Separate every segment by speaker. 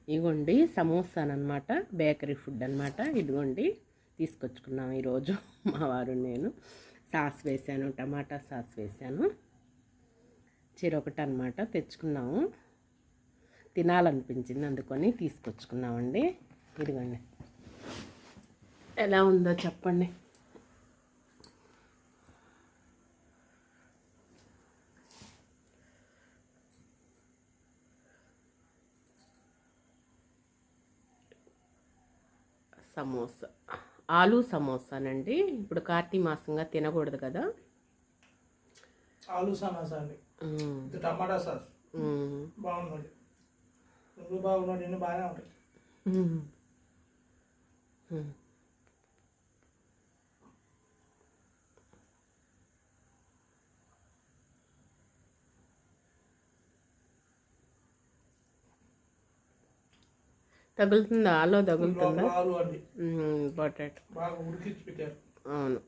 Speaker 1: ఇదిగోండి సమోసానమాట, bakery food అనమాట. ఇదిగోండి తీసుకొచ్చుకున్నాం ఈరోజు మా వారు నేను. సాస్ వేసాను, టమాటా సాస్ వేసాను. చెరొకటి అనమాట తెచ్చుకున్నాము, తినాలనిపించింది అందుకొని తీసుకొచ్చుకున్నామండి. ఇదిగోండి, ఎలా ఉందో చెప్పండి. సమోసా, ఆలు సమోసానండి. ఇప్పుడు కార్తీక మాసంగా తినకూడదు కదా.
Speaker 2: ఆలు సమోసా అండి, టమాటా సాస్ బాగుందండి. నువ్వు బాగున్నాడు, నేను బాగానే ఉంటాయి.
Speaker 1: తగులుతుందా? ఆలో తగులుతుందా?
Speaker 2: ఆలు అండి,
Speaker 1: పొటాటో
Speaker 2: బాగా ఉడికించి పెట్టారు.
Speaker 1: అవును,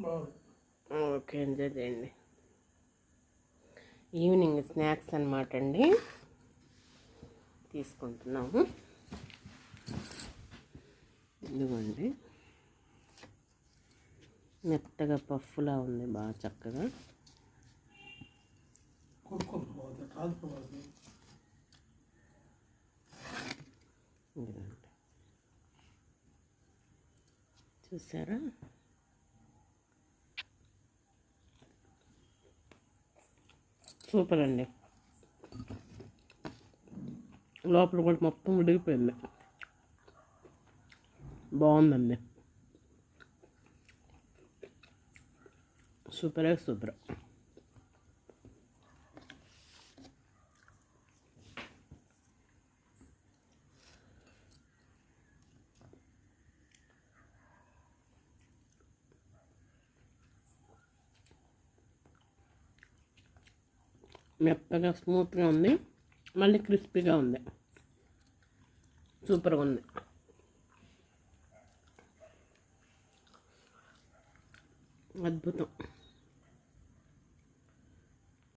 Speaker 2: బాగుంది.
Speaker 1: ఓకే, ఎంజాయ్ చేయండి. ఈవినింగ్ స్నాక్స్ అనమాట అండి, తీసుకుంటున్నాము. ఇదిగోండి, మెత్తగా పఫ్లా ఉంది, బాగా చక్కగా. చూసారా? సూపర్ అండి. లోపల కూడా మొత్తం ఉడికిపోయింది, బాగుందండి. సూపరే సూపర్. మెత్తగా స్మూత్గా ఉంది, మళ్ళీ క్రిస్పీగా ఉంది, సూపర్గా ఉంది. అద్భుతం.